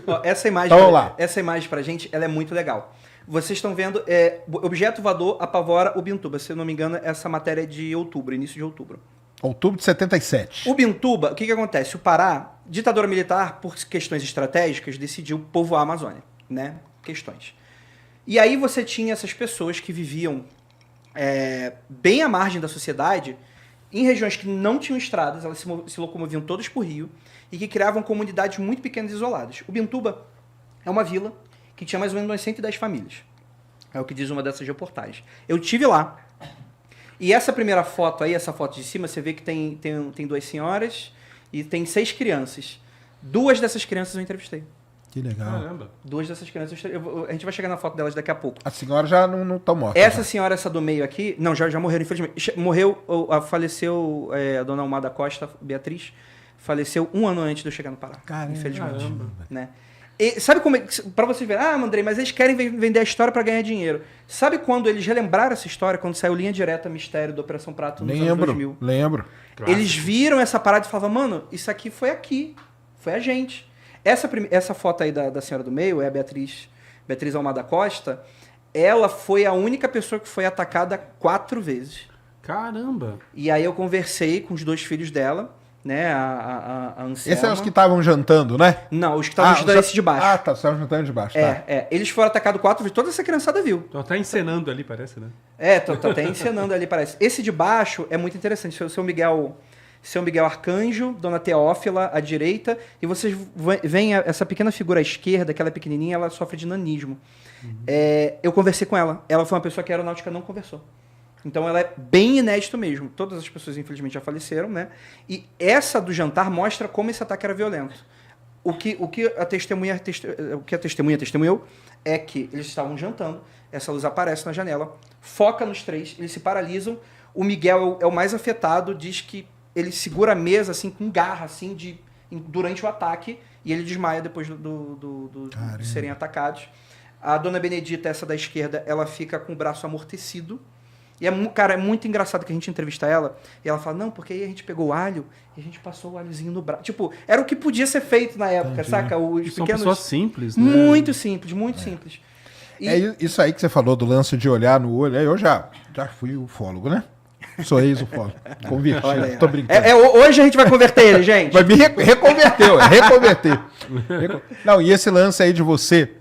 Ó, essa imagem, Então, vamos lá. essa imagem pra gente, ela é muito legal. Vocês estão vendo, objeto voador apavora Ubintuba. Se eu não me engano, essa matéria é de outubro, início de outubro. Outubro de 77. Ubintuba, o que acontece? O Pará, ditadura militar, por questões estratégicas, decidiu povoar a Amazônia, né? Questões. E aí você tinha essas pessoas que viviam bem à margem da sociedade, em regiões que não tinham estradas, elas se locomoviam todas por rio, e que criavam comunidades muito pequenas e isoladas. Ubintuba é uma vila que tinha mais ou menos umas 110 famílias. É o que diz uma dessas reportagens. Eu tive lá. E essa primeira foto aí, essa foto de cima, você vê que tem duas senhoras e tem 6 crianças. 2 dessas crianças eu entrevistei. Que legal. Caramba. 2 dessas crianças, a gente vai chegar na foto delas daqui a pouco. A senhora já não estão mortas. Essa já. senhora, essa do meio aqui, não, já morreram, infelizmente. Faleceu a dona Almada Costa, Beatriz, faleceu 1 ano antes de eu chegar no Pará. Caramba. Infelizmente. Né? E sabe como é que, pra vocês verem, Andrei, mas eles querem vender a história pra ganhar dinheiro. Sabe quando eles relembraram essa história, quando saiu Linha Direta Mistério da Operação Prato nos anos 2000? Lembro. Eles viram essa parada e falavam, mano, isso aqui, foi a gente. Essa foto aí da senhora do meio, é a Beatriz Almada Costa, ela foi a única pessoa que foi atacada 4 vezes. Caramba. E aí eu conversei com os 2 filhos dela, né, a Anselma. Esses são os que estavam jantando, né? Não, os que estavam estudando esse de baixo. Ah, tá, estavam jantando de baixo. Tá. Eles foram atacados 4 vezes, toda essa criançada viu. Então tá encenando ali, parece, né? Tô até encenando ali, parece. Esse de baixo é muito interessante, o seu Miguel Arcanjo, Dona Teófila à direita, e vocês veem essa pequena figura à esquerda, aquela pequenininha, ela sofre de nanismo. Eu conversei com ela, ela foi uma pessoa que a aeronáutica não conversou. Então ela é bem inédito mesmo. Todas as pessoas, infelizmente, já faleceram, né? E essa do jantar mostra como esse ataque era violento. O que a testemunha testemunhou é que eles estavam jantando, essa luz aparece na janela, foca nos 3, eles se paralisam. O Miguel é o mais afetado, diz que ele segura a mesa assim com garra assim durante o ataque e ele desmaia depois de serem atacados. A dona Benedita, essa da esquerda, ela fica com o braço amortecido. E é muito engraçado que a gente entrevista ela e ela fala, não, porque aí a gente pegou o alho e a gente passou o alhozinho no braço. Tipo, era o que podia ser feito na época, saca? Os São pessoas simples, né? Muito simples, muito simples. E... isso aí que você falou do lance de olhar no olho, eu já fui ufólogo, né? Sou ex-ufólogo. Convertido, tô brincando. Hoje a gente vai converter ele, gente. Vai me reconverter. Não, e esse lance aí de você,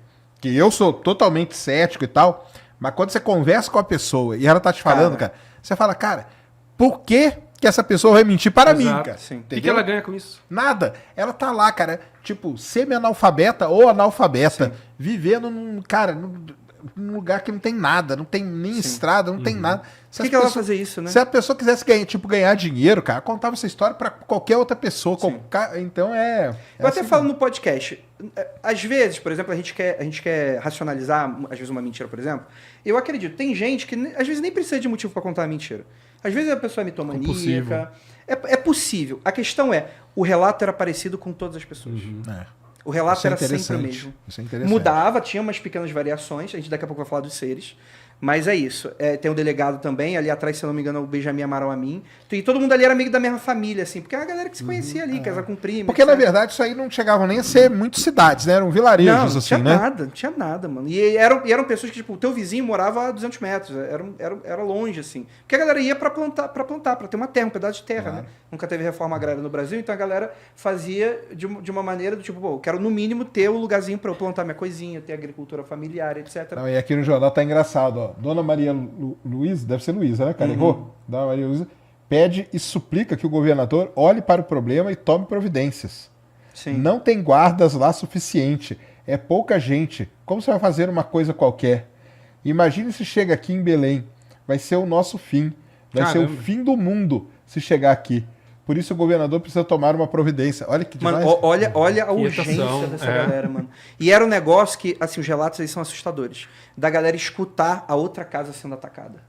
que eu sou totalmente cético e tal, mas quando você conversa com a pessoa e ela tá te falando, cara, você fala, cara, por que essa pessoa vai mentir para mim, cara? Sim. O que ela ganha com isso? Nada. Ela tá lá, cara, tipo, semi-analfabeta ou analfabeta, vivendo num lugar que não tem nada, não tem nem estrada, não tem nada. Por que ela vai fazer isso, né? Se a pessoa quisesse ganhar dinheiro, cara, contava essa história pra qualquer outra pessoa. Então Eu até falo no podcast. Às vezes, por exemplo, a gente quer racionalizar, às vezes, uma mentira, por exemplo. Eu acredito, tem gente que às vezes nem precisa de motivo pra contar uma mentira. Às vezes a pessoa é mitomaníaca. É possível. A questão é, o relato era parecido com todas as pessoas. O relato era sempre o mesmo. Isso é interessante. Mudava, tinha umas pequenas variações, a gente daqui a pouco vai falar dos seres, mas é isso. Tem o delegado também, ali atrás, se eu não me engano, o Benjamin Amaral Amin. E todo mundo ali era amigo da mesma família, assim, porque era a galera que se conhecia ali, casa com primo. Porque, na verdade, isso aí não chegavam nem a ser muito cidades, né? Eram vilarejos, não, assim, né? Não tinha nada, mano. E eram pessoas que, tipo, o teu vizinho morava a 200 metros, era longe, assim. Porque a galera ia pra plantar, pra ter uma terra, um pedaço de terra, né? Nunca teve reforma agrária no Brasil, então a galera fazia de uma maneira do tipo, pô, eu quero no mínimo ter um lugarzinho pra eu plantar minha coisinha, ter agricultura familiar, etc. Não, e aqui no jornal tá engraçado, ó. Dona Maria Luísa, deve ser Luísa, né, cara? Dona Maria Luísa pede e suplica que o governador olhe para o problema e tome providências. Sim. Não tem guardas lá suficiente. É pouca gente. Como você vai fazer uma coisa qualquer? Imagine se chega aqui em Belém. Vai ser o nosso fim. Vai ser o fim do mundo se chegar aqui. Por isso o governador precisa tomar uma providência. Olha que demais. Mano, olha a urgência dessa galera, mano. E era um negócio que, assim, os relatos aí são assustadores. Da galera escutar a outra casa sendo atacada.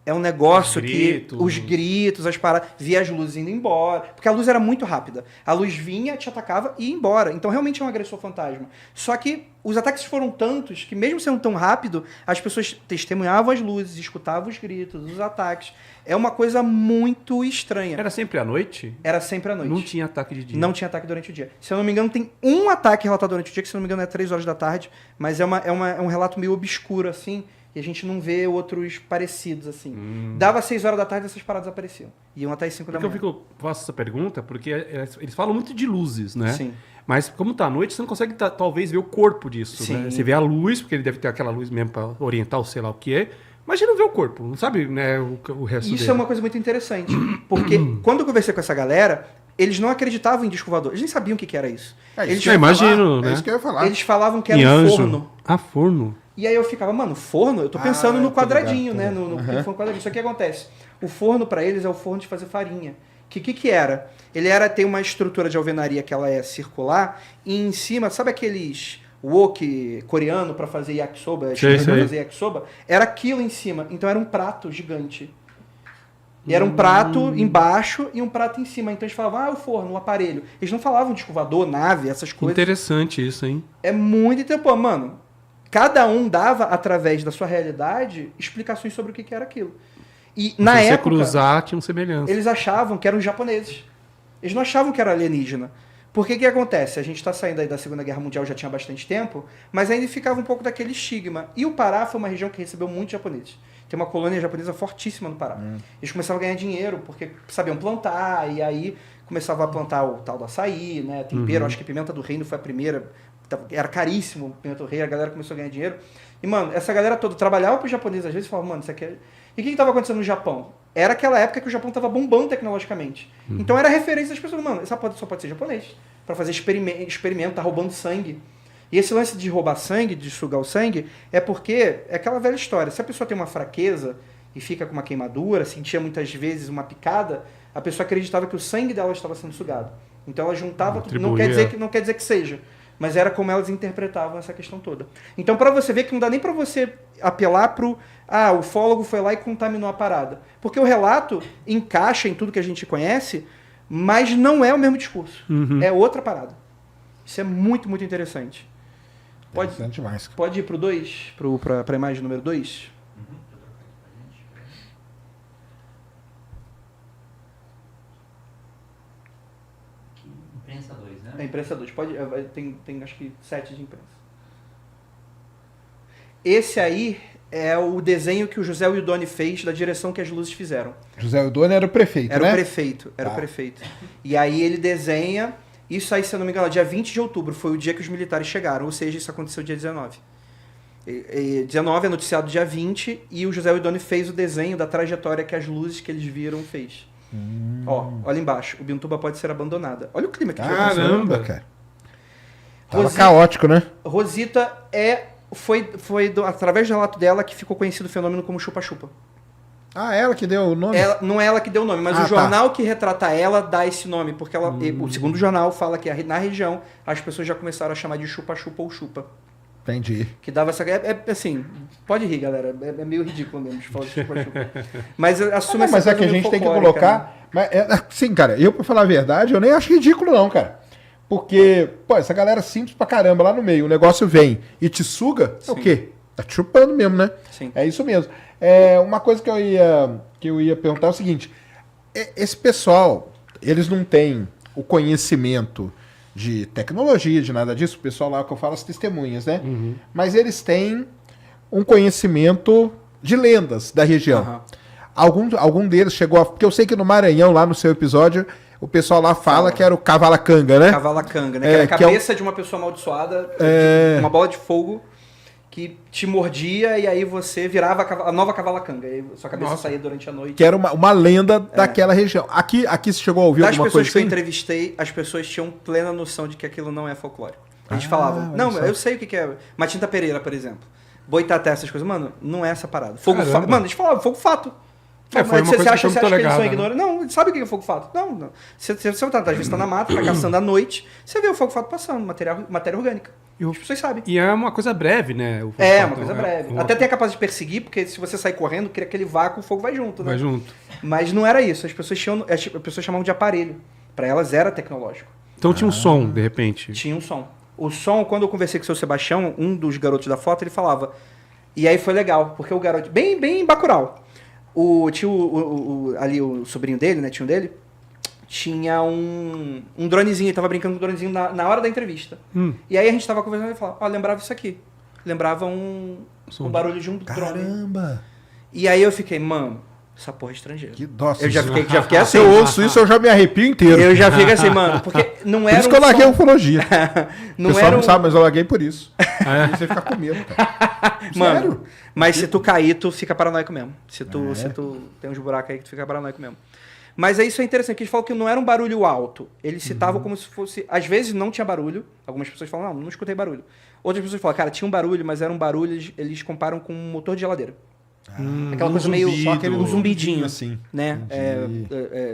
É um negócio Gritos. que os gritos, as paradas, via as luzes indo embora. Porque a luz era muito rápida. A luz vinha, te atacava e ia embora. Então realmente é um agressor fantasma. Só que os ataques foram tantos que, mesmo sendo tão rápido, as pessoas testemunhavam as luzes, escutavam os gritos, os ataques. É uma coisa muito estranha. Era sempre à noite? Era sempre à noite. Não tinha ataque de dia? Não tinha ataque durante o dia. Se eu não me engano, tem um ataque relatado durante o dia, que se eu não me engano é 3 horas da tarde, mas é um relato meio obscuro, assim, e a gente não vê outros parecidos, assim. Dava 6 horas da tarde, essas paradas apareciam. Iam até as 5 da Porque manhã. eu faço essa pergunta porque eles falam muito de luzes, né? Sim. Mas como tá à noite, você não consegue talvez ver o corpo disso, Sim. né? Você vê a luz, porque ele deve ter aquela luz mesmo para orientar, ou sei lá o que é, mas a gente não vê o corpo, não sabe, né, o resto Isso dele. é uma coisa muito interessante, porque quando eu conversei com essa galera, eles não acreditavam em disco voador. Eles nem sabiam o que era isso. Eles, eu imagino, né? É isso que eu ia falar. eles falavam que era Em um anjo. forno. Ah, forno. E aí eu ficava, mano, forno? Eu tô pensando no tô quadradinho, ligado, né? No forno quadradinho. Só que o que acontece? O forno pra eles é o forno de fazer farinha. Que era? Ele tem uma estrutura de alvenaria que ela é circular, e em cima, sabe aqueles wok coreano pra fazer yakisoba? Sei. Pra fazer yakisoba? Era aquilo em cima. Então era um prato gigante. E era um prato embaixo e um prato em cima. Então eles falavam, o forno, o aparelho. Eles não falavam de escovador, nave, essas coisas. Interessante isso, hein? É muito interessante. Pô, mano, cada um dava, através da sua realidade, explicações sobre o que era aquilo. E na Se você época, cruzar, tinha semelhança. eles achavam que eram japoneses. Eles não achavam que era alienígena. Porque que acontece? A gente está saindo aí da Segunda Guerra Mundial já tinha bastante tempo, mas ainda ficava um pouco daquele estigma. E o Pará foi uma região que recebeu muitos japoneses. Tem uma colônia japonesa fortíssima no Pará. Eles começavam a ganhar dinheiro porque sabiam plantar, e aí começavam a plantar o tal do açaí, né? Tempero, acho que pimenta do reino foi a primeira. Era caríssimo pimenta do reino, a galera começou a ganhar dinheiro. E, mano, essa galera toda trabalhava para os japoneses, às vezes falava, mano, isso aqui é... E o que estava acontecendo no Japão? Era aquela época que o Japão estava bombando tecnologicamente. Então era referência das pessoas, mano, só pode ser japonês. Para fazer experimento, tá roubando sangue. E esse lance de roubar sangue, de sugar o sangue, é porque é aquela velha história. Se a pessoa tem uma fraqueza e fica com uma queimadura, sentia muitas vezes uma picada, a pessoa acreditava que o sangue dela estava sendo sugado. Então ela juntava tudo. Não quer dizer que seja. Mas era como elas interpretavam essa questão toda. Então, para você ver que não dá nem para você apelar pro... o ufólogo foi lá e contaminou a parada. Porque o relato encaixa em tudo que a gente conhece, mas não é o mesmo discurso. É outra parada. Isso é muito, muito interessante. Interessante demais. Pode ir pro 2? Pra imagem número 2? Imprensa 2, né? É imprensa 2. Tem acho que 7 de imprensa. Esse aí é o desenho que o José Wildoni fez da direção que as luzes fizeram. José Wildoni era o prefeito, Era né? o prefeito, era o prefeito. E aí ele desenha... Isso aí, se eu não me engano, dia 20 de outubro foi o dia que os militares chegaram, ou seja, isso aconteceu dia 19. 19 é noticiado dia 20 e o José Wildoni fez o desenho da trajetória que as luzes que eles viram fez. Ó, olha embaixo, o Ubintuba pode ser abandonada. Olha o clima que Caramba, cara. Tava Rosita, caótico, né? Rosita foi através do relato dela que ficou conhecido o fenômeno como chupa-chupa. Ah, ela que deu o nome? Não é ela que deu o nome, mas o jornal que retrata ela dá esse nome, porque o segundo jornal fala que na região as pessoas já começaram a chamar de chupa-chupa ou chupa. Entendi. Que dava essa... assim, pode rir, galera. É meio ridículo mesmo de falar de chupa-chupa. Mas assume essa Mas é coisa que a meio gente tem que folclórica, colocar... né? Mas, sim, cara, eu, pra falar a verdade, eu nem acho ridículo não, cara. Porque, pô, essa galera simples pra caramba lá no meio, o negócio vem e te suga, é o quê? Tá te chupando mesmo, né? Sim. É isso mesmo. Uma coisa que eu ia perguntar é o seguinte, esse pessoal, eles não têm o conhecimento de tecnologia, de nada disso, o pessoal lá que eu falo, as testemunhas, né? Mas eles têm um conhecimento de lendas da região. Algum deles chegou a... Porque eu sei que no Maranhão, lá no seu episódio, o pessoal lá fala que era o Cavalacanga, né? Cavalacanga, né? Que era a cabeça de uma pessoa amaldiçoada, uma bola de fogo que te mordia e aí você virava a nova Cavalacanga. E sua cabeça saía durante a noite. Que era uma lenda daquela região. Aqui você chegou a ouvir alguma coisa Das pessoas que eu assim? entrevistei, as pessoas tinham plena noção de que aquilo não é folclórico. A gente falava, não, eu sei o que é. Matinta Pereira, por exemplo. Boitatá, essas coisas. Mano, não é essa parada. Fogo fato. Mano, a gente falava, fogo fato. Foi uma você coisa acha que que foi muito eles são legada, ignorantes? Não, eles sabem o que é fogo fato. Não. Você tá, às vezes tá na mata, tá caçando à noite, você vê o fogo fato passando, matéria orgânica. As pessoas sabem. E é uma coisa breve, né? Uma coisa breve. Até tem a capacidade de perseguir, porque se você sair correndo, cria aquele vácuo, o fogo vai junto, né? Vai junto. Mas não era isso. As pessoas chamavam de aparelho. Para elas era tecnológico. Então tinha um som, de repente. Tinha um som. O som, quando eu conversei com o seu Sebastião, um dos garotos da foto, ele falava. E aí foi legal, porque o garoto. Bem Bacurau. Tinha ali o sobrinho dele, netinho dele, tinha um dronezinho, ele tava brincando com o dronezinho na hora da entrevista. E aí a gente tava conversando e ele falava, lembrava isso aqui. Lembrava um barulho de um drone. Caramba! E aí eu fiquei, mano, essa porra é estrangeira. Que doce. Eu já fiquei assim. Se eu ouço isso, eu já me arrepio inteiro. Eu já fico assim, mano, porque não Por era isso que eu larguei a ufologia. O não pessoal era não sabe, mas eu larguei por isso. E você fica com medo, cara. Mano, Sério? mas se tu cair, tu fica paranoico mesmo. Se tu tem uns buracos aí que tu fica paranoico mesmo. Mas aí isso é interessante, que eles falam que não era um barulho alto. Eles citavam como se fosse... Às vezes não tinha barulho. Algumas pessoas falam, não escutei barulho. Outras pessoas falam, cara, tinha um barulho, mas era um barulho, eles comparam com um motor de geladeira. Aquela coisa meio... Só aquele um zumbidinho, assim. né?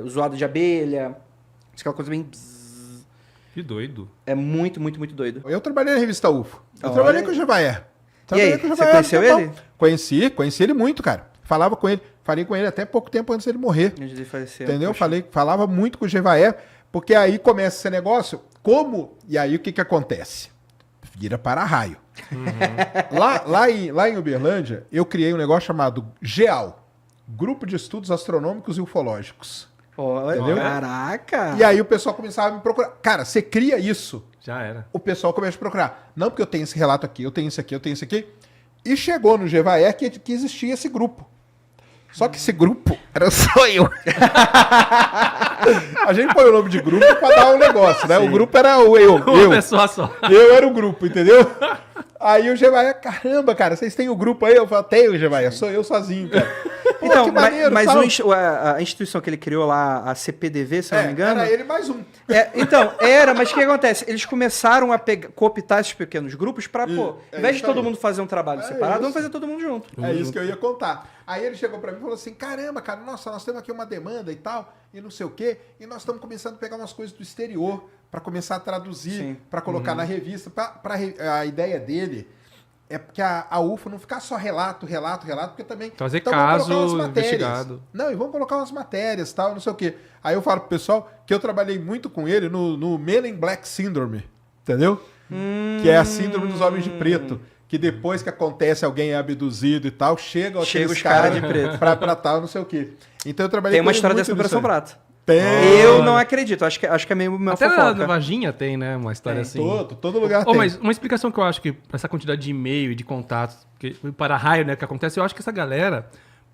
Zoado de abelha. Aquela coisa bem... Que doido. É muito, muito, muito doido. Eu trabalhei na revista UFO. Eu Olha. trabalhei com o Jevaé. E aí, você conheceu ele? Conheci ele muito, cara. Falava com ele. Falei com ele até pouco tempo antes dele morrer. Antes de falecer. Entendeu? Poxa. Falava muito com o Jevaé, porque aí começa esse negócio. Como? E aí o que acontece? Vira para raio. Lá em Uberlândia, eu criei um negócio chamado GEAL, Grupo de Estudos Astronômicos e Ufológicos. Olha, Entendeu? caraca! E aí o pessoal começava a me procurar. Cara, você cria isso, Já era. o pessoal começa a procurar. Não, porque eu tenho esse relato aqui, eu tenho isso aqui, eu tenho isso aqui. E chegou no Jevaé que existia esse grupo. Só que esse grupo era só eu. A gente põe o nome de grupo pra dar um negócio, né? Sim. O grupo era eu. Uma pessoa só. Eu era o grupo, entendeu? Aí o Jevaé, caramba, cara, vocês têm o grupo aí? Eu falei, tenho, Jevaé, sou eu sozinho, cara. Pô, então, que maneiro, mas tal. a instituição que ele criou lá, a CPDV, se eu não me engano... Era ele mais um. Mas o que acontece? Eles começaram a cooptar esses pequenos grupos pra, ao invés de todo mundo fazer um trabalho separado, vamos fazer todo mundo junto. É isso que eu ia contar. Aí ele chegou pra mim e falou assim, caramba, cara, nossa, nós temos aqui uma demanda e tal, e não sei o quê, e nós estamos começando a pegar umas coisas do exterior pra começar a traduzir, pra colocar na revista. A ideia dele é porque a UFO não ficar só relato, porque também... Trazer então, caso investigado. Não, e vamos colocar umas matérias e tal, não sei o quê. Aí eu falo pro pessoal que eu trabalhei muito com ele no Men in Black Syndrome, entendeu? Que é a síndrome dos homens de preto. Que depois que acontece, alguém é abduzido e tal, chega os caras de preto. Pra tal, não sei o quê. Então eu trabalhei Tem uma com ele história muito dessa Operação nisso aí. Prata. Tem. Eu não acredito, acho que é meio uma Até fofoca. na Varginha tem, né? Uma história assim. Todo lugar tem. Mas uma explicação que eu acho que pra essa quantidade de e-mail e de contatos, que, para raio, né, que acontece, eu acho que essa galera,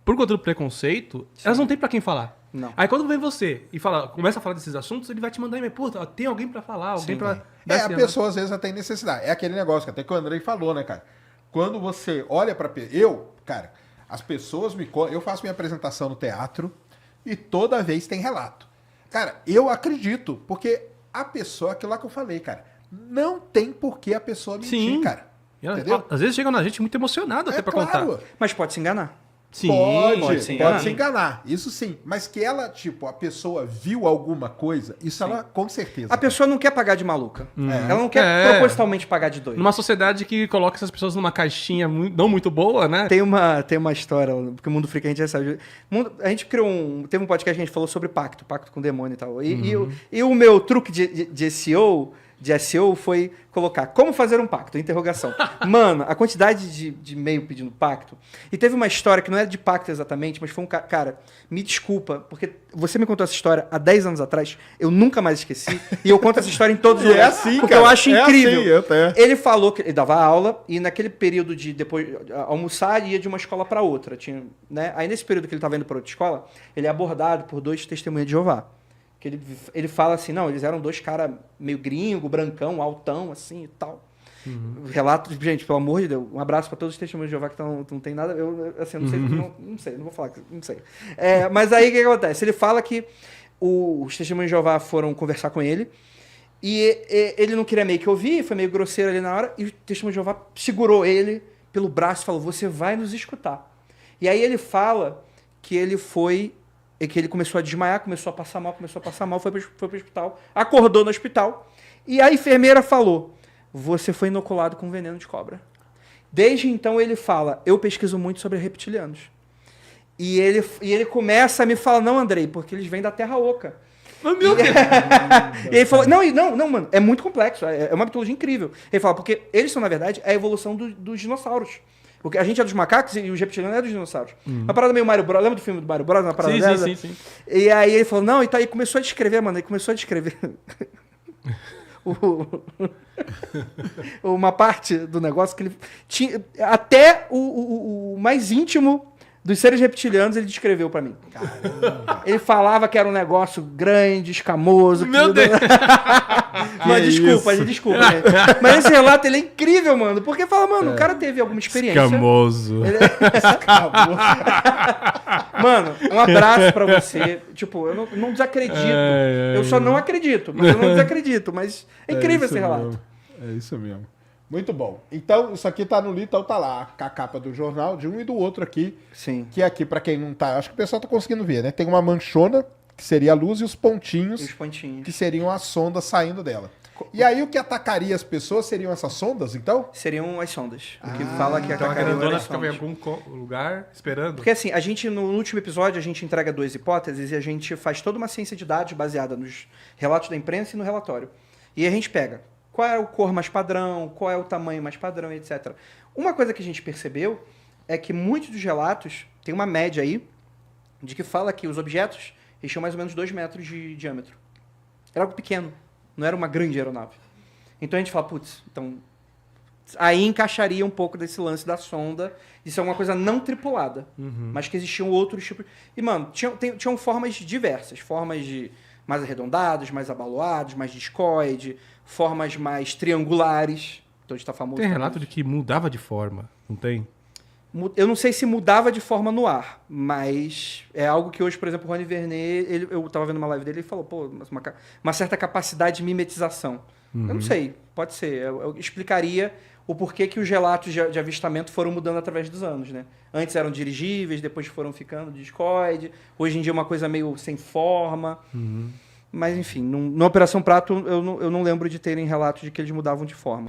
por conta do preconceito, elas não têm pra quem falar. Não. Aí quando vem você e começa a falar desses assuntos, ele vai te mandar e-mail. Puta, tem alguém pra falar, alguém pra... A pessoa às vezes tem necessidade. É aquele negócio que até que o Andrei falou, né, cara? Quando você olha pra... Cara, as pessoas me... Eu faço minha apresentação no teatro e toda vez tem relato. Cara, eu acredito, porque a pessoa, aquilo lá que eu falei, cara, não tem por que a pessoa mentir, Sim. cara. Entendeu? Às vezes chega na gente muito emocionado até pra contar. Mas pode se enganar. Sim, Pode se enganar. Isso sim. Mas que ela, a pessoa viu alguma coisa, isso ela com certeza. A pessoa não quer pagar de maluca. Ela não quer propositalmente pagar de doido. Numa sociedade que coloca essas pessoas numa caixinha não muito boa, né? Tem uma história, porque o Mundo Freak a gente já sabe. A gente criou teve um podcast que a gente falou sobre pacto com o demônio e tal. E o meu truque de SEO foi colocar como fazer um pacto, interrogação. Mano, a quantidade de e-mail pedindo pacto. E teve uma história que não era de pacto exatamente, mas foi um cara, me desculpa, porque você me contou essa história há 10 anos atrás, eu nunca mais esqueci, e eu conto essa história em todos os lugares. Assim, porque cara, eu acho incrível. Assim, ele falou que ele dava aula, e naquele período de depois almoçar, ia de uma escola para outra. Né? Aí nesse período que ele estava indo para outra escola, ele é abordado por 2 testemunhas de Jeová. Que ele fala assim, não, eles eram 2 caras meio gringo, brancão, altão, assim e tal. Relatos, gente, pelo amor de Deus, um abraço para todos os testemunhos de Jeová que não tem nada, eu não sei, não vou falar, não sei. Mas aí o que acontece? Ele fala que os testemunhos de Jeová foram conversar com ele e ele não queria meio que ouvir, foi meio grosseiro ali na hora, e o testemunho de Jeová segurou ele pelo braço e falou, você vai nos escutar. E aí ele fala que ele foi... É que ele começou a desmaiar, começou a passar mal, foi pro hospital, acordou no hospital, e a enfermeira falou, você foi inoculado com veneno de cobra. Desde então ele fala, eu pesquiso muito sobre reptilianos. E ele começa a me falar, não, Andrei, porque eles vêm da Terra Oca. Mas, meu Deus! E ele falou, não, mano, é muito complexo, é uma mitologia incrível. Ele fala, porque eles são, na verdade, a evolução dos dinossauros. Porque a gente é dos macacos e os reptilianos é dos dinossauros. Uma parada meio Mario Bros. Lembra do filme do Mario Bros? Uma parada dessa? Sim. E aí ele falou, não, e tá aí, começou a descrever, mano, ele começou a descrever uma parte do negócio que ele tinha, até o mais íntimo dos seres reptilianos ele descreveu pra mim. Caramba. Ele falava que era um negócio grande, escamoso. Meu Deus! Mas desculpa, gente. Mas esse relato ele é incrível, mano. Porque fala, mano, o cara teve alguma experiência. Escamoso. Mano, um abraço pra você. Tipo, eu não desacredito. Eu só não acredito, mas eu não desacredito. Mas é incrível esse relato. Mesmo. É isso mesmo. Muito bom. Então, isso aqui tá no livro, então tá lá a capa do jornal, de um e do outro aqui. Sim. Que aqui, pra quem não tá, acho que o pessoal tá conseguindo ver, né? Tem uma manchona, que seria a luz, e os pontinhos, que seriam as sondas saindo dela. E aí o que atacaria as pessoas seriam essas sondas, então? Seriam as sondas. O que fala que Então a atacariam grandona as ficava em sondas. algum lugar esperando? Porque assim, a gente, no último episódio, a gente entrega 2 hipóteses e a gente faz toda uma ciência de dados baseada nos relatos da imprensa e no relatório. E a gente pega qual é o cor mais padrão, qual é o tamanho mais padrão, etc. Uma coisa que a gente percebeu é que muitos dos relatos, tem uma média aí, de que fala que os objetos eles tinham mais ou menos 2 metros de diâmetro. Era algo pequeno, não era uma grande aeronave. Então a gente fala, putz, então aí encaixaria um pouco desse lance da sonda, isso é uma coisa não tripulada, mas que existiam outros tipos. E, mano, tinham formas diversas, formas de mais arredondados, mais abaloados, mais discoide, formas mais triangulares. Então a gente tá famoso. Tem relato de que mudava de forma, não tem? Eu não sei se mudava de forma no ar, mas é algo que hoje, por exemplo, o Rony Vernet, eu tava vendo uma live dele e ele falou, pô, uma certa capacidade de mimetização. Eu não sei, pode ser. Eu explicaria o porquê que os relatos de avistamento foram mudando através dos anos, né? Antes eram dirigíveis, depois foram ficando discoide, hoje em dia é uma coisa meio sem forma. Mas, enfim, na Operação Prato, eu não lembro de terem relatos de que eles mudavam de forma.